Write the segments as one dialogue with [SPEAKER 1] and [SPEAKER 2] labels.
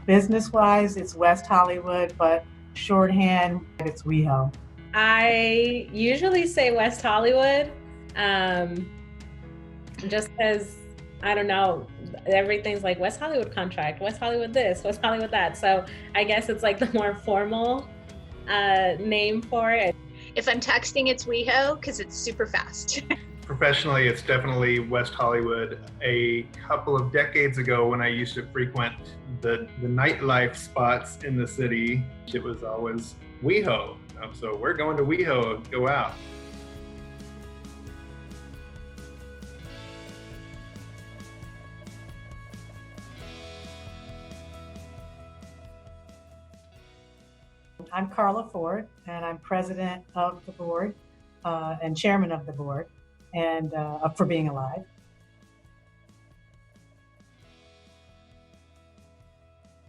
[SPEAKER 1] Business-wise, it's West Hollywood, but shorthand, it's WeHo.
[SPEAKER 2] I usually say West Hollywood, just because, I don't know, everything's like West Hollywood contract, West Hollywood this, West Hollywood that. So I guess it's like the more formal name for it.
[SPEAKER 3] If I'm texting, it's WeHo because it's super fast.
[SPEAKER 4] Professionally, it's definitely West Hollywood. A couple of decades ago, when I used to frequent the nightlife spots in the city, it was always WeHo. So we're going to WeHo, go out.
[SPEAKER 1] I'm CARLA Ford, and I'm president of the board and chairman of the board, and for Being Alive.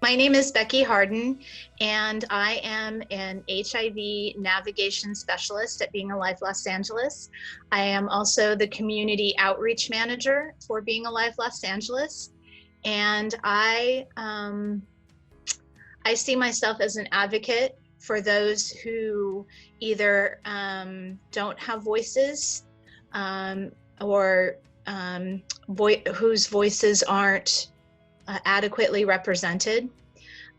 [SPEAKER 3] My name is Becky Harden, and I am an HIV navigation specialist at Being Alive Los Angeles. I am also the community outreach manager for Being Alive Los Angeles, and I see myself as an advocate for those who either don't have voices or whose voices aren't adequately represented.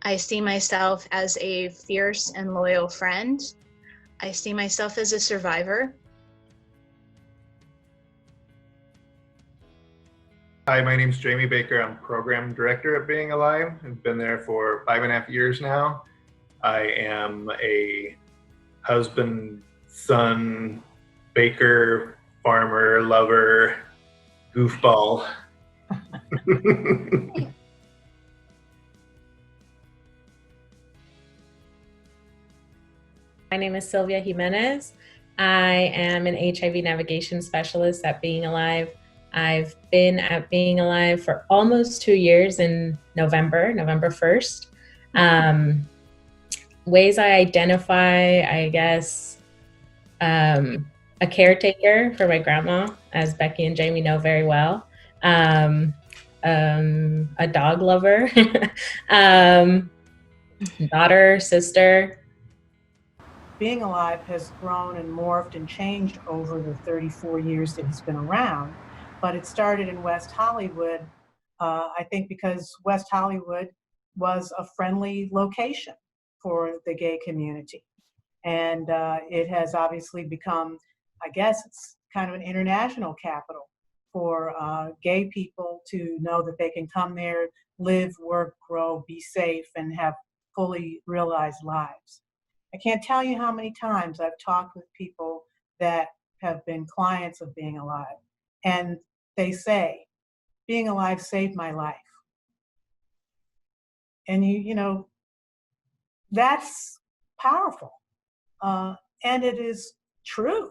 [SPEAKER 3] I see myself as a fierce and loyal friend. I see myself as a survivor.
[SPEAKER 4] Hi, my name's Jamie Baker. I'm program director at Being Alive. I've been there for 5.5 years now. I am a husband, son, baker, farmer, lover, goofball.
[SPEAKER 2] My name is SILVIA Jimenez. I am an HIV navigation specialist at Being Alive. I've been at Being Alive for almost 2 years in November 1st. Ways I identify, I guess, a caretaker for my grandma, as Becky and Jamie know very well. A dog lover, daughter, sister.
[SPEAKER 1] Being Alive has grown and morphed and changed over the 34 years that it's been around, but it started in West Hollywood, I think because West Hollywood was a friendly location for the gay community. And it has obviously become, I guess it's kind of an international capital for gay people to know that they can come there, live, work, grow, be safe, and have fully realized lives. I can't tell you how many times I've talked with people that have been clients of Being Alive, and they say, Being Alive saved my life. And you know, that's powerful. And it is true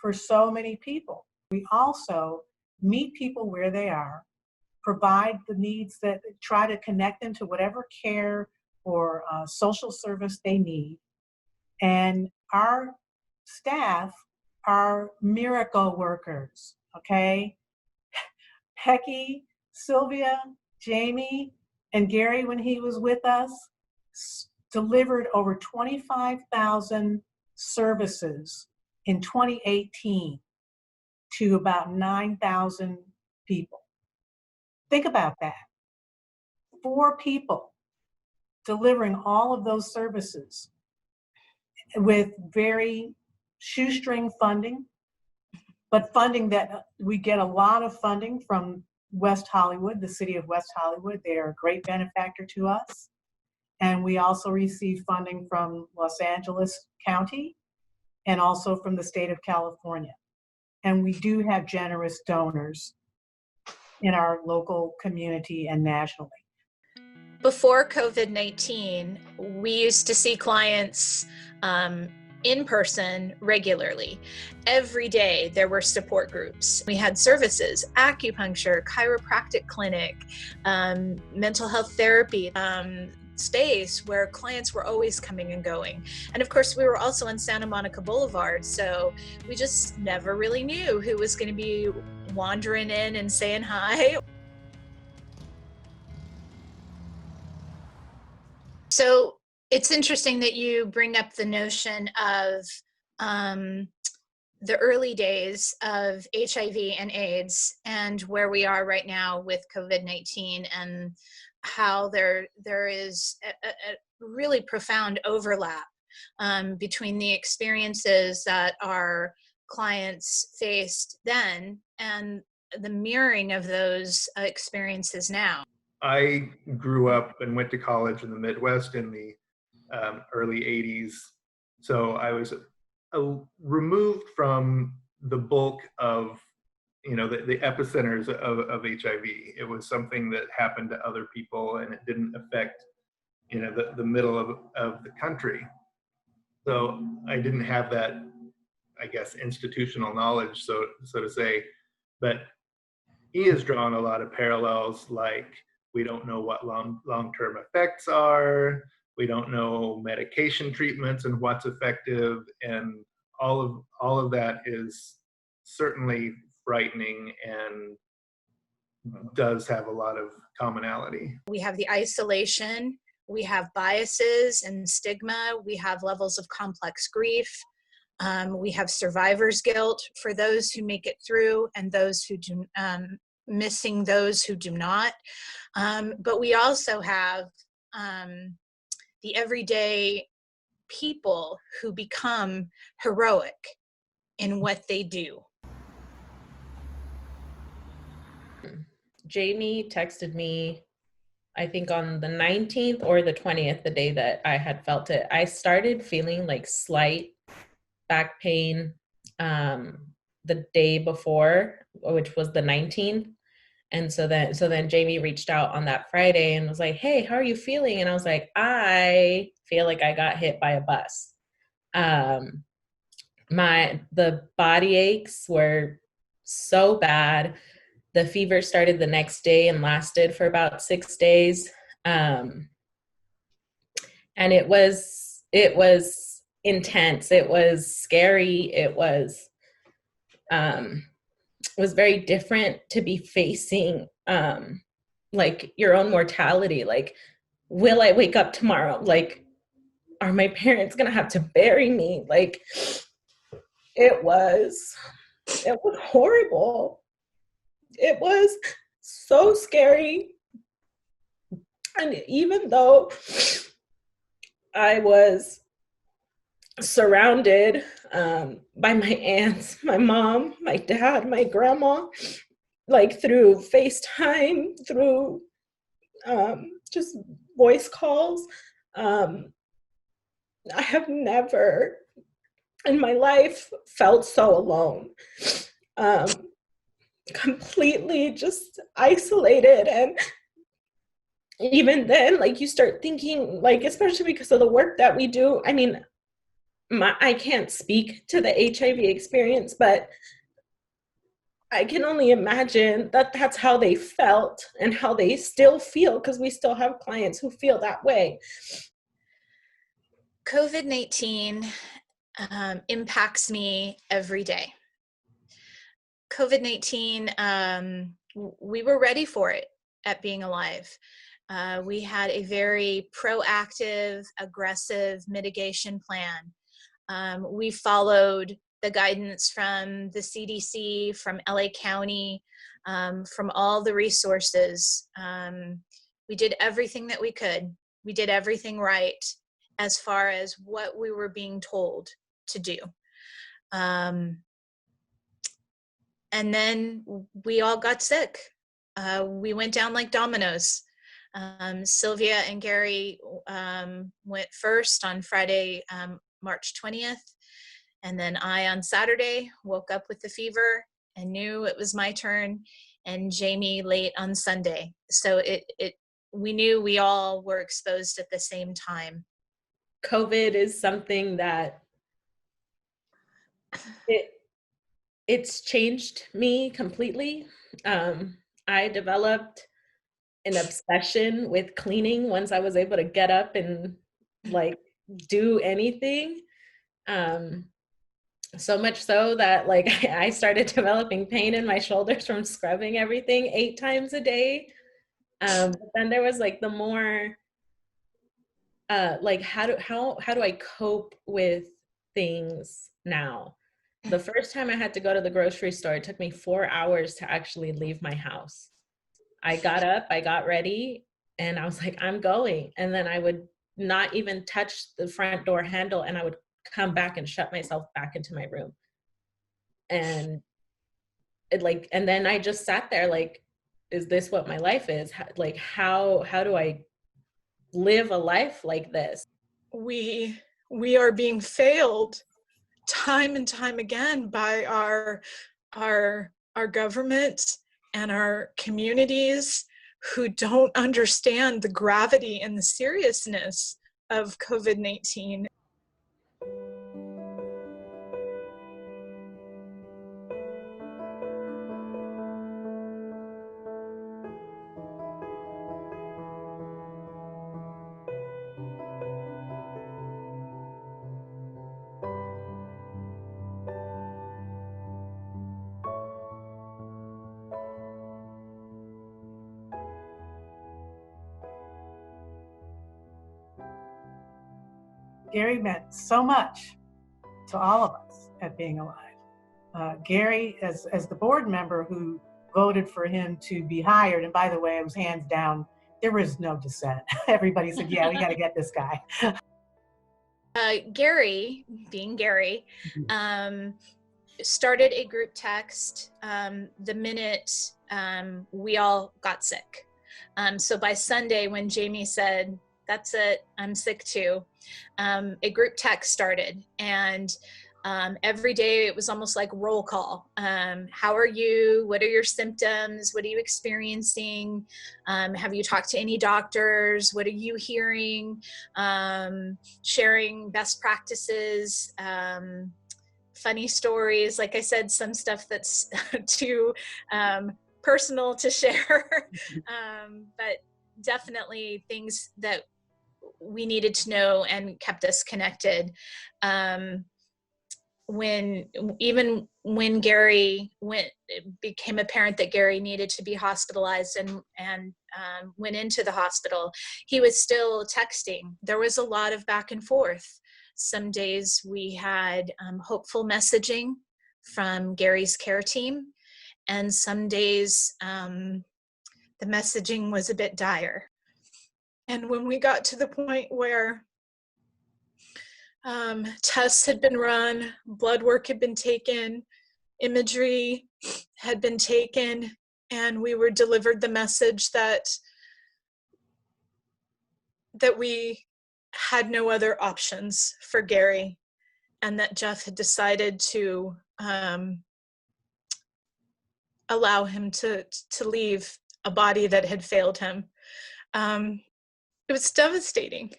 [SPEAKER 1] for so many people. We also meet people where they are, provide the needs that try to connect them to whatever care or social service they need. And our staff are miracle workers, okay? Becky, Sylvia, Jamie, and Gary, when he was with us, delivered over 25,000 services in 2018 to about 9,000 people. Think about that. 4 people delivering all of those services with very shoestring funding, but funding that we get a lot of funding from West Hollywood, the city of West Hollywood. They are a great benefactor to us. And we also receive funding from Los Angeles County and also from the state of California. And we do have generous donors in our local community and nationally.
[SPEAKER 3] Before COVID-19, we used to see clients in person regularly. Every day there were support groups. We had services, acupuncture, chiropractic clinic, mental health therapy, space where clients were always coming and going. And of course, we were also in Santa Monica Boulevard, so we just never really knew who was going to be wandering in and saying hi. So it's interesting that you bring up the notion of the early days of HIV and AIDS and where we are right now with COVID-19, and how there is a really profound overlap between the experiences that our clients faced then and the mirroring of those experiences now.
[SPEAKER 4] I grew up and went to college in the Midwest in the early 80s. So I was removed from the bulk of, the epicenters of HIV. It was something that happened to other people, and it didn't affect, the middle of the country. So I didn't have that, I guess, institutional knowledge, so to say. But he has drawn a lot of parallels, like we don't know what long-term effects are. We don't know medication treatments and what's effective, and all of that is certainly frightening and does have a lot of commonality.
[SPEAKER 3] We have the isolation, we have biases and stigma, we have levels of complex grief, we have survivor's guilt for those who make it through and those who do, missing those who do not. But we also have the everyday people who become heroic in what they do.
[SPEAKER 2] Jamie texted me, I think on the 19th or the 20th, the day that I had felt it. I started feeling like slight back pain the day before, which was the 19th. And so then Jamie reached out on that Friday and was like, hey, how are you feeling? And I was like, I feel like I got hit by a bus. The body aches were so bad. The fever started the next day and lasted for about 6 days. And it was intense. It was scary. It was very different to be facing like your own mortality. Like, will I wake up tomorrow? Like, are my parents gonna have to bury me? Like, it was horrible. It was so scary. And even though I was surrounded by my aunts, my mom, my dad, my grandma, like through FaceTime, through just voice calls, I have never in my life felt so alone. Completely just isolated. And even then, like, you start thinking, like, especially because of the work that we do, I mean, I can't speak to the HIV experience, but I can only imagine that that's how they felt and how they still feel, because we still have clients who feel that way.
[SPEAKER 3] COVID-19 impacts me every day. COVID-19, we were ready for it at Being Alive. We had a very proactive, aggressive mitigation plan. We followed the guidance from the CDC, from LA County, from all the resources. We did everything that we could. We did everything right as far as what we were being told to do. And then we all got sick. We went down like dominoes. SILVIA and Gary went first on Friday, March 20th. And then I, on Saturday, woke up with the fever and knew it was my turn, and Jamie late on Sunday. So we knew we all were exposed at the same time.
[SPEAKER 2] COVID is something that it's changed me completely. I developed an obsession with cleaning once I was able to get up and like do anything. So much so that like I started developing pain in my shoulders from scrubbing everything 8 times a day. But then there was like the more like how do I cope with things now? The first time I had to go to the grocery store, it took me 4 hours to actually leave my house. I got up, I got ready, and I was like, I'm going. And then I would not even touch the front door handle, and I would come back and shut myself back into my room. And and then I just sat there like, is this what my life is? How do I live a life like this?
[SPEAKER 3] We are being failed time and time again by our government and our communities who don't understand the gravity and the seriousness of COVID-19.
[SPEAKER 1] Gary meant so much to all of us at Being Alive. Gary, as the board member who voted for him to be hired, and by the way, it was hands down, there was no dissent. Everybody said, yeah, we got to get this guy.
[SPEAKER 3] Gary, being Gary, started a group text the minute we all got sick. So by Sunday, when Jamie said, that's it, I'm sick too, a group text started. And every day it was almost like roll call. How are you? What are your symptoms? What are you experiencing? Have you talked to any doctors? What are you hearing? Sharing best practices, funny stories. Like I said, some stuff that's too personal to share, but definitely things that we needed to know and kept us connected. Even when Gary it became apparent that Gary needed to be hospitalized and went into the hospital, he was still texting. There was a lot of back and forth. Some days we had hopeful messaging from Gary's care team, and some days the messaging was a bit dire. And when we got to the point where tests had been run, blood work had been taken, imagery had been taken, and we were delivered the message that we had no other options for Gary, and that Jeff had decided to allow him to leave a body that had failed him. It was devastating.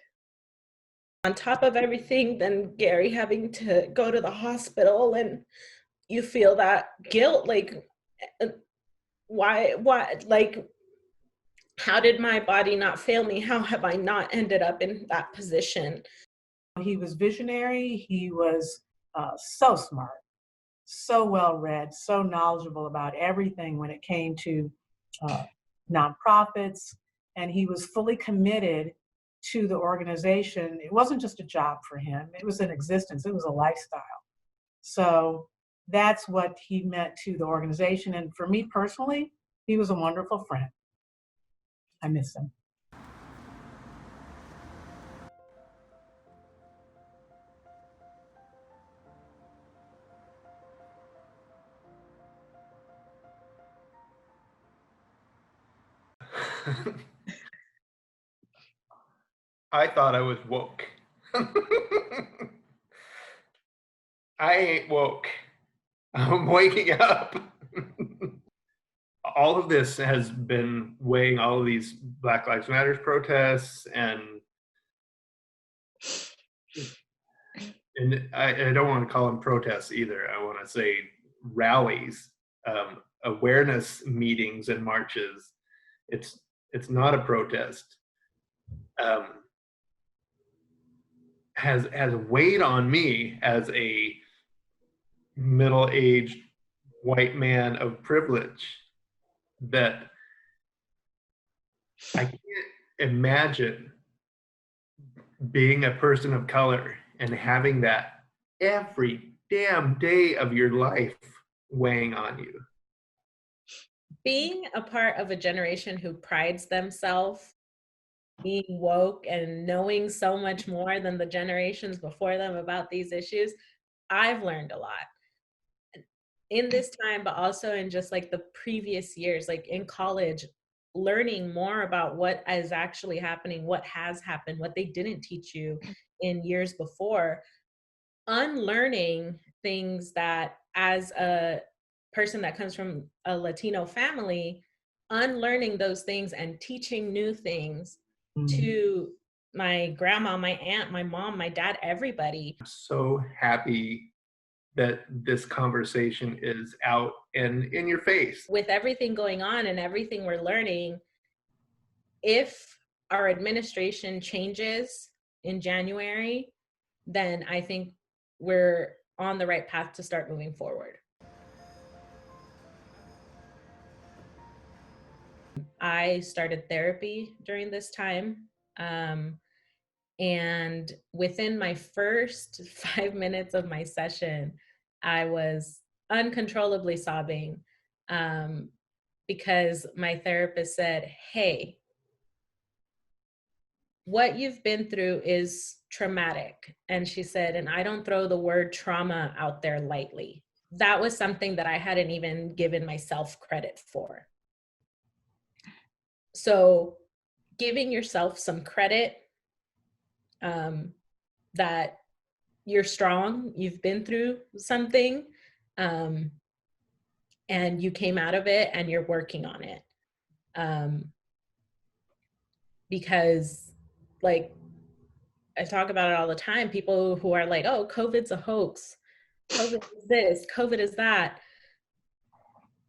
[SPEAKER 2] On top of everything, then Gary having to go to the hospital, and you feel that guilt, like, why, like, how did my body not fail me? How have I not ended up in that position?
[SPEAKER 1] He was visionary. He was so smart, so well-read, so knowledgeable about everything when it came to nonprofits, and he was fully committed to the organization. It wasn't just a job for him. It was an existence. It was a lifestyle. So that's what he meant to the organization. And for me personally, he was a wonderful friend. I miss him.
[SPEAKER 4] I thought I was woke. I ain't woke. I'm waking up. All of this has been weighing all of these Black Lives Matter protests, and I don't want to call them protests either. I want to say rallies, awareness meetings and marches. It's not a protest. Has weighed on me as a middle-aged white man of privilege, that I can't imagine being a person of color and having that every damn day of your life weighing on you.
[SPEAKER 2] Being a part of a generation who prides themselves being woke and knowing so much more than the generations before them about these issues, I've learned a lot in this time, but also in just like the previous years, like in college, learning more about what is actually happening, what has happened, what they didn't teach you in years before, unlearning things that as a person that comes from a Latino family, unlearning those things and teaching new things to my grandma, my aunt, my mom, my dad, everybody.
[SPEAKER 4] I'm so happy that this conversation is out and in your face.
[SPEAKER 2] With everything going on and everything we're learning, if our administration changes in January, then I think we're on the right path to start moving forward. I started therapy during this time. And within my first 5 minutes of my session, I was uncontrollably sobbing because my therapist said, hey, what you've been through is traumatic. And she said, and I don't throw the word trauma out there lightly. That was something that I hadn't even given myself credit for. So giving yourself some credit that you're strong, you've been through something, and you came out of it and you're working on it. Because like, I talk about it all the time, people who are like, oh, COVID's a hoax, COVID is this, COVID is that.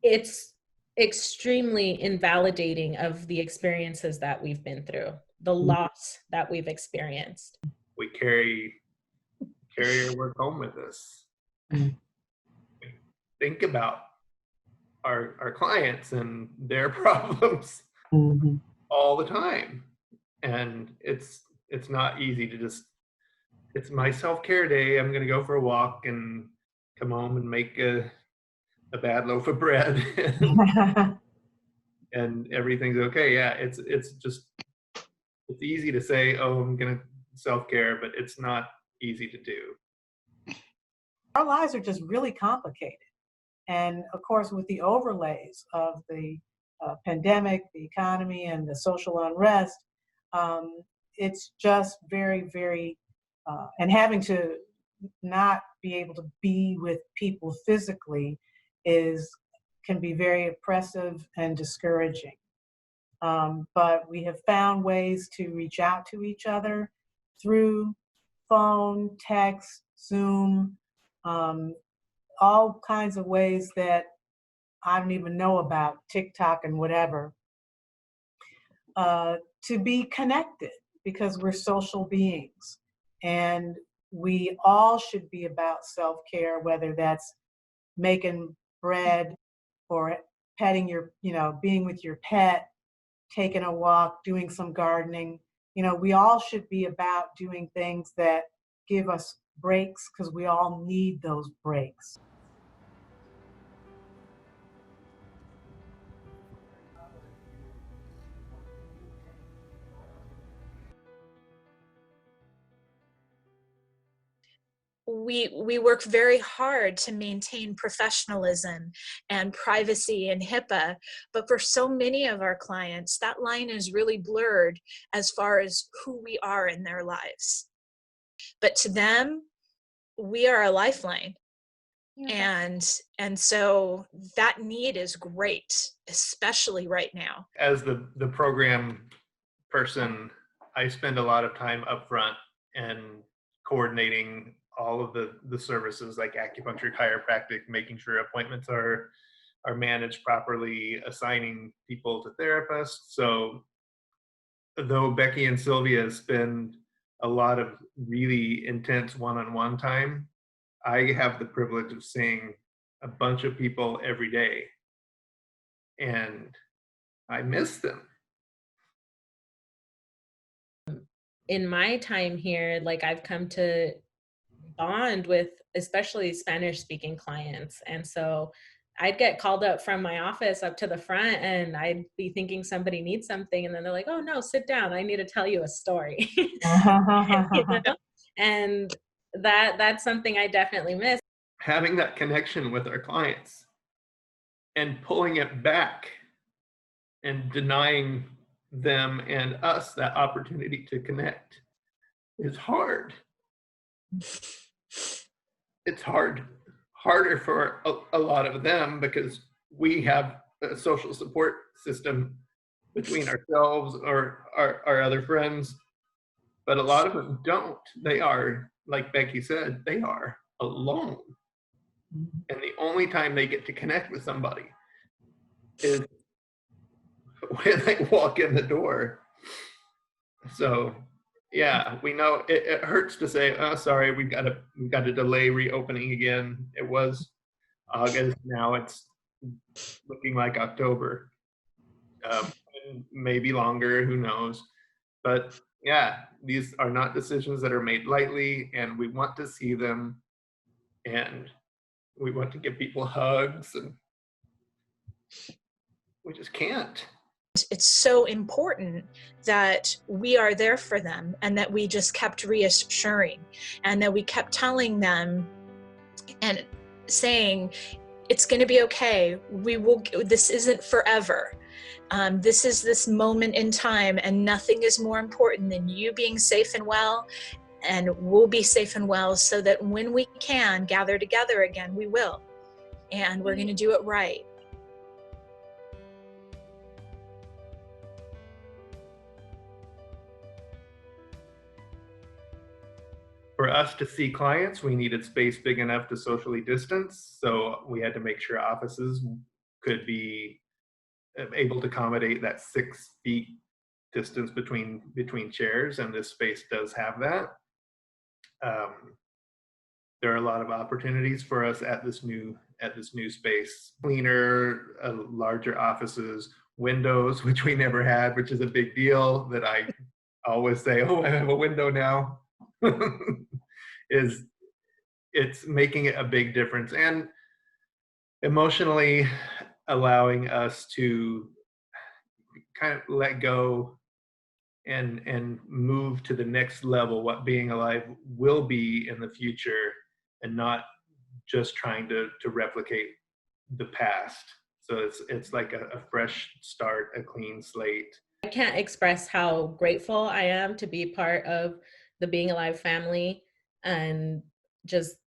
[SPEAKER 2] It's extremely invalidating of the experiences that we've been through, the loss that we've experienced.
[SPEAKER 4] We carry our work home with us. Think about our clients and their problems all the time. And it's not easy to just, it's my self-care day. I'm going to go for a walk and come home and make a bad loaf of bread and everything's okay. Yeah, it's easy to say, oh, I'm going to self-care, but it's not easy to do.
[SPEAKER 1] Our lives are just really complicated. And of course, with the overlays of the pandemic, the economy, and the social unrest, it's just very, very, and having to not be able to be with people physically can be very oppressive and discouraging. But we have found ways to reach out to each other through phone, text, Zoom, all kinds of ways that I don't even know about, TikTok and whatever, to be connected, because we're social beings. And we all should be about self-care, whether that's making bread or petting your, being with your pet, taking a walk, doing some gardening. We all should be about doing things that give us breaks, because we all need those breaks.
[SPEAKER 3] We work very hard to maintain professionalism and privacy and HIPAA, but for so many of our clients, that line is really blurred as far as who we are in their lives. But to them, we are a lifeline. Yeah. And so that need is great, especially right now.
[SPEAKER 4] As the program person, I spend a lot of time up front and coordinating all of the services like acupuncture, chiropractic, making sure appointments are managed properly, assigning people to therapists. So though Becky and Sylvia spend a lot of really intense one-on-one time, I have the privilege of seeing a bunch of people every day, and I miss them.
[SPEAKER 2] in my time here, like I've come to bond with especially Spanish speaking clients. And so I'd get called up from my office up to the front and I'd be thinking somebody needs something. And then they're like, oh no, sit down. I need to tell you a story. You know? And that's something I definitely miss.
[SPEAKER 4] Having that connection with our clients and pulling it back and denying them and us that opportunity to connect is hard. It's harder for a lot of them because we have a social support system between ourselves or our other friends, but a lot of them don't. They are, like Becky said, they are alone. And the only time they get to connect with somebody is when they walk in the door. So yeah, we know it hurts to say, oh, sorry, we've got to delay reopening again. It was August, now it's looking like October, maybe longer, who knows. But yeah, these are not decisions that are made lightly, and we want to see them, and we want to give people hugs, and we just can't.
[SPEAKER 3] It's so important that we are there for them, and that we just kept reassuring, and that we kept telling them and saying, it's going to be okay. This isn't forever. This is this moment in time, and nothing is more important than you being safe and well, and we'll be safe and well, so that when we can gather together again, we will, and we're going to do it right.
[SPEAKER 4] For us to see clients, we needed space big enough to socially distance. So we had to make sure offices could be able to accommodate that 6 feet distance between chairs, and this space does have that. There are a lot of opportunities for us at this new space. Cleaner, larger offices, windows, which we never had, which is a big deal that I always say, oh, I have a window now. It's making it a big difference, and emotionally allowing us to kind of let go and move to the next level, what being alive will be in the future, and not just trying to replicate the past. So it's like a fresh start, a clean slate.
[SPEAKER 2] I can't express how grateful I am to be part of the Being Alive family, and just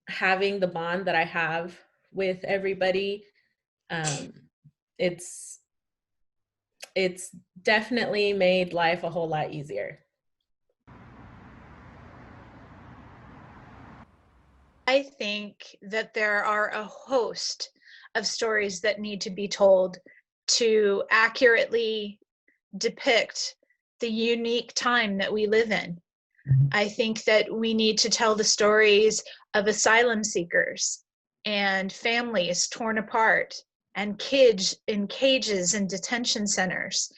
[SPEAKER 2] having the bond that I have with everybody. It's definitely made life a whole lot easier.
[SPEAKER 3] I think that there are a host of stories that need to be told to accurately depict the unique time that we live in. I think that we need to tell the stories of asylum seekers and families torn apart, and kids in cages and detention centers,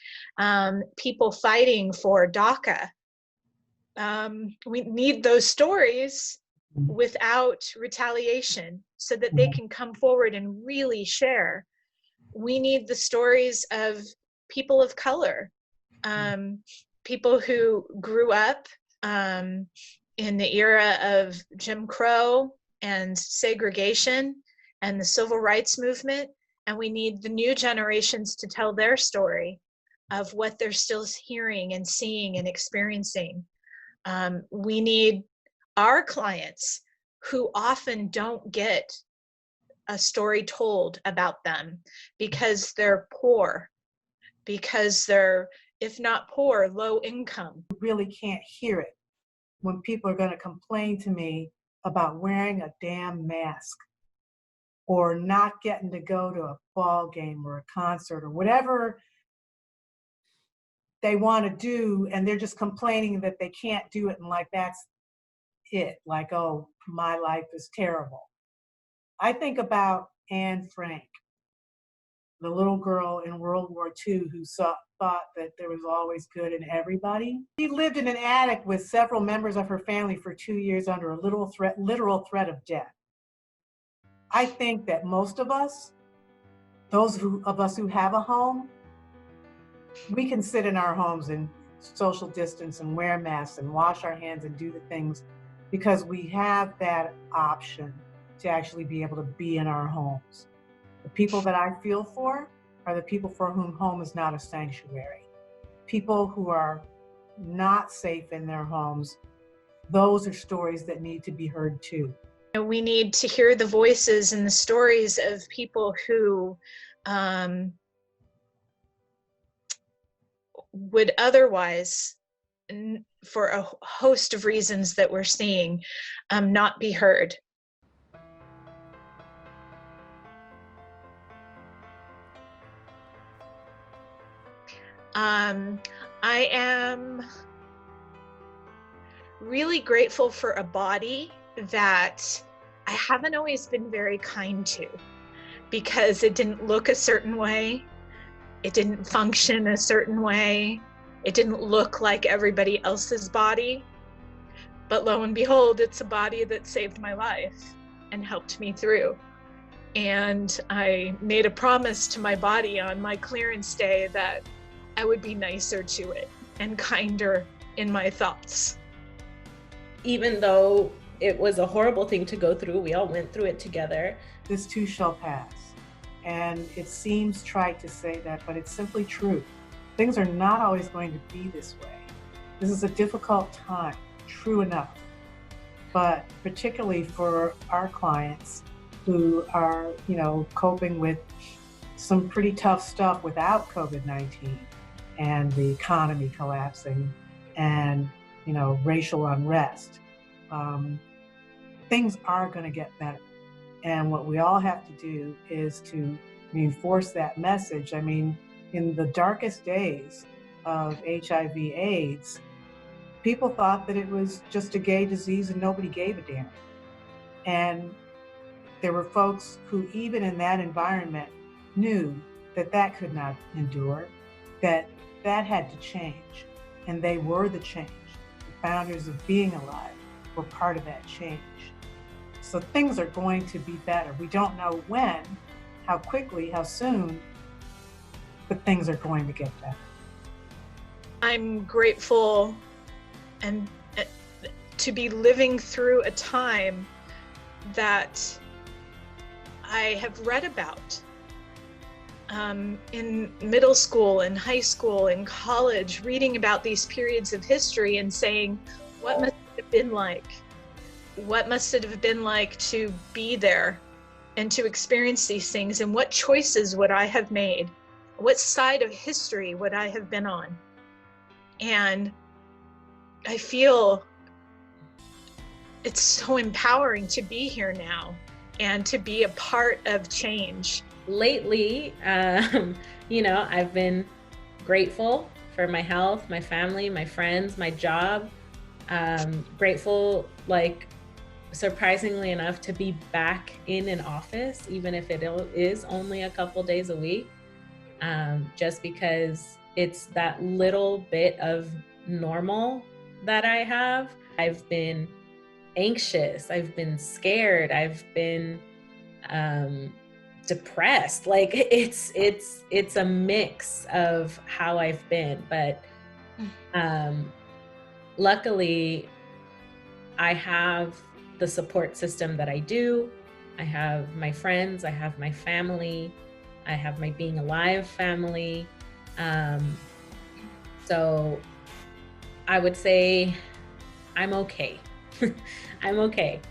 [SPEAKER 3] people fighting for DACA. We need those stories without retaliation, so that they can come forward and really share. We need the stories of people of color, people who grew up in the era of Jim Crow and segregation and the civil rights movement, and we need the new generations to tell their story of what they're still hearing and seeing and experiencing. We need our clients, who often don't get a story told about them because they're poor, because they're, if not poor, low income.
[SPEAKER 1] You really can't hear it when people are going to complain to me about wearing a damn mask, or not getting to go to a ball game or a concert or whatever they want to do, and they're just complaining that they can't do it, and like that's it, like, oh, my life is terrible. I think about Anne Frank, the little girl in World War II who thought that there was always good in everybody. She lived in an attic with several members of her family for 2 years under a literal threat of death. I think that most of us, of us who have a home, we can sit in our homes and social distance and wear masks and wash our hands and do the things because we have that option to actually be able to be in our homes. The people that I feel for are the people for whom home is not a sanctuary. People who are not safe in their homes, those are stories that need to be heard too.
[SPEAKER 3] We need to hear the voices and the stories of people who would otherwise, for a host of reasons that we're seeing, not be heard. I am really grateful for a body that I haven't always been very kind to, because it didn't look a certain way, it didn't function a certain way, it didn't look like everybody else's body. But lo and behold, it's a body that saved my life and helped me through. And I made a promise to my body on my clearance day that I would be nicer to it and kinder in my thoughts.
[SPEAKER 2] Even though it was a horrible thing to go through, we all went through it together.
[SPEAKER 1] This too shall pass. And it seems trite to say that, but it's simply true. Things are not always going to be this way. This is a difficult time, true enough. But particularly for our clients who are, coping with some pretty tough stuff without COVID-19 and the economy collapsing and, racial unrest, things are going to get better. And what we all have to do is to reinforce that message. I mean, in the darkest days of HIV AIDS, people thought that it was just a gay disease and nobody gave a damn. And there were folks who, even in that environment, knew that that could not endure, that that had to change. And they were the change. The founders of Being Alive were part of that change. So things are going to be better. We don't know when, how quickly, how soon, but things are going to get better.
[SPEAKER 3] I'm grateful and to be living through a time that I have read about in middle school, in high school, in college, reading about these periods of history and saying, what must it have been like? What must it have been like to be there and to experience these things? And what choices would I have made? What side of history would I have been on? And I feel it's so empowering to be here now and to be a part of change.
[SPEAKER 2] Lately, I've been grateful for my health, my family, my friends, my job. Grateful, surprisingly enough, to be back in an office, even if it is only a couple days a week, just because it's that little bit of normal that I have. I've been anxious, I've been scared, I've been depressed. It's a mix of how I've been, but luckily I have the support system that I do. I have my friends, I have my family, I have my Being Alive family. So I would say I'm okay. I'm okay.